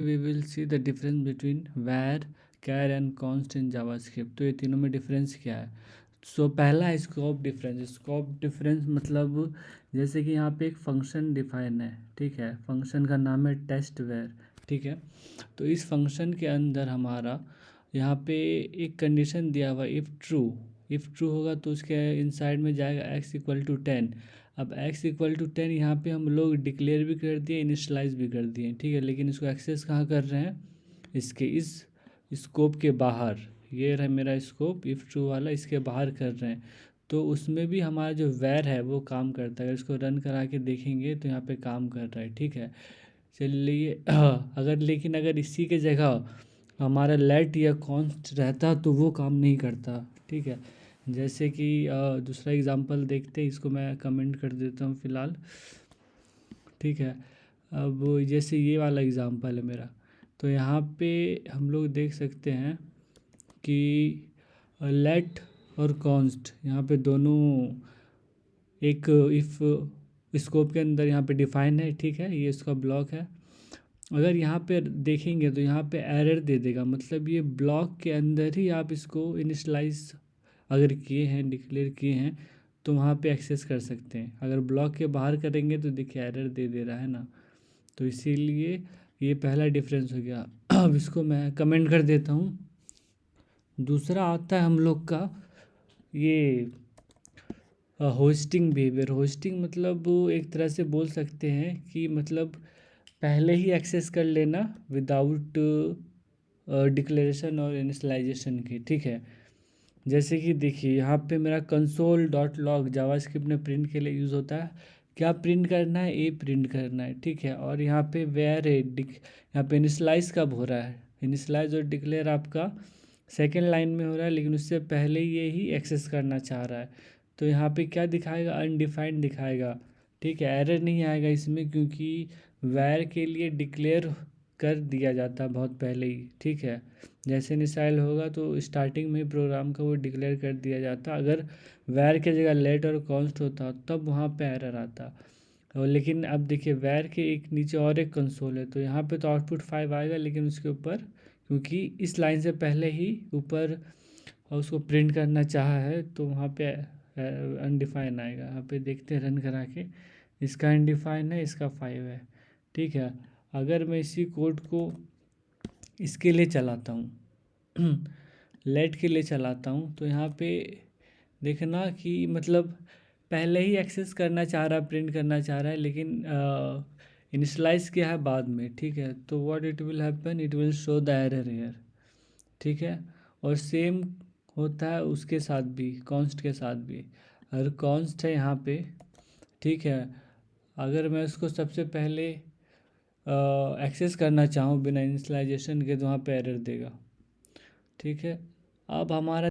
we will see the difference between var, char and const in JavaScript. तो ये तीनों में डिफरेंस क्या है? सो पहला है स्कोप डिफरेंस। स्कोप डिफरेंस मतलब जैसे कि यहाँ पे एक फंक्शन डिफाइन है, ठीक है, फंक्शन का नाम है टेस्ट वेर, ठीक है। तो इस फंक्शन के अंदर हमारा यहाँ पे एक कंडीशन दिया हुआ, इफ़ ट्रू होगा तो उसके इनसाइड में जाएगा x=10। अब x=10 यहाँ पे हम लोग डिक्लेयर भी कर दिए, इनिशलाइज भी कर दिए, ठीक है, लेकिन इसको एक्सेस कहाँ कर रहे हैं? इसके इस स्कोप के बाहर। ये रहा मेरा स्कोप, इफ़ ट्रू वाला, इसके बाहर कर रहे हैं। तो उसमें भी हमारा जो वैर है वो काम करता है। अगर इसको रन करा के देखेंगे तो यहाँ पे काम कर रहा है, ठीक है। चलिए अगर इसी के जगह हमारा लेट या कॉन्स्ट रहता तो वो काम नहीं करता, ठीक है। जैसे कि दूसरा एग्जांपल देखते हैं, इसको मैं कमेंट कर देता हूँ फ़िलहाल, ठीक है। अब जैसे ये वाला एग्जांपल है मेरा, तो यहाँ पे हम लोग देख सकते हैं कि लेट और कॉन्स्ट यहाँ पे दोनों एक इफ़ स्कोप के अंदर यहाँ पे डिफाइन है, ठीक है, ये इसका ब्लॉक है। अगर यहाँ पे देखेंगे तो यहाँ पे एरर दे देगा, मतलब ये ब्लॉक के अंदर ही आप इसको इनिशलाइज अगर किए हैं, डिक्लेयर किए हैं, तो वहाँ पे एक्सेस कर सकते हैं। अगर ब्लॉक के बाहर करेंगे तो देखिए एरर दे रहा है ना। तो इसीलिए ये पहला डिफरेंस हो गया। अब इसको मैं कमेंट कर देता हूँ। दूसरा आता है हम लोग का ये होस्टिंग बिहेवियर। होस्टिंग मतलब एक तरह से बोल सकते हैं कि मतलब पहले ही एक्सेस कर लेना विदाउट डिक्लेरेशन और इनिशियलाइजेशन के, ठीक है। जैसे कि देखिए यहाँ पे मेरा console.log जावास्क्रिप्ट में प्रिंट के लिए यूज़ होता है। क्या प्रिंट करना है? ए प्रिंट करना है, ठीक है। और यहाँ पे वेयर है, यहाँ पे इनिशलाइज कब हो रहा है? इनिशलाइज और डिक्लेयर आपका सेकेंड लाइन में हो रहा है, लेकिन उससे पहले ये ही एक्सेस करना चाह रहा है। तो यहाँ पे क्या दिखाएगा? अनडिफाइंड दिखाएगा, ठीक है। एरर नहीं आएगा इसमें, क्योंकि वैर के लिए डिक्लेयर कर दिया जाता है बहुत पहले ही, ठीक है। जैसे इनिशियल होगा तो स्टार्टिंग में प्रोग्राम का वो डिक्लेयर कर दिया जाता। अगर वैर के जगह लेट और कॉन्स्ट होता तब वहाँ पे एरर आता। और लेकिन अब देखिए वैर के एक नीचे और एक कंसोल है, तो यहाँ पे तो आउटपुट 5 आएगा, लेकिन उसके ऊपर क्योंकि इस लाइन से पहले ही ऊपर उसको प्रिंट करना चाहा है, तो वहाँ पे अनडिफाइन आएगा। यहाँ पे देखते हैं रन करा के, इसका अनडिफाइन है, इसका 5 है, ठीक है। अगर मैं इसी कोड को इसके लिए चलाता हूँ लेट के लिए चलाता हूँ, तो यहाँ पे देखना कि मतलब पहले ही एक्सेस करना चाह रहा है, प्रिंट करना चाह रहा है, लेकिन इनिशलाइज किया है बाद में, ठीक है। तो what it will happen, it will show the error here, ठीक है। और सेम होता है उसके साथ भी, कॉन्स्ट के साथ भी। अगर कॉन्स्ट है यहाँ पे, ठीक है, अगर मैं उसको सबसे पहले एक्सेस करना चाहूँ बिना इनिशियलाइजेशन के, तो वहाँ पे एरर देगा, ठीक है। अब हमारा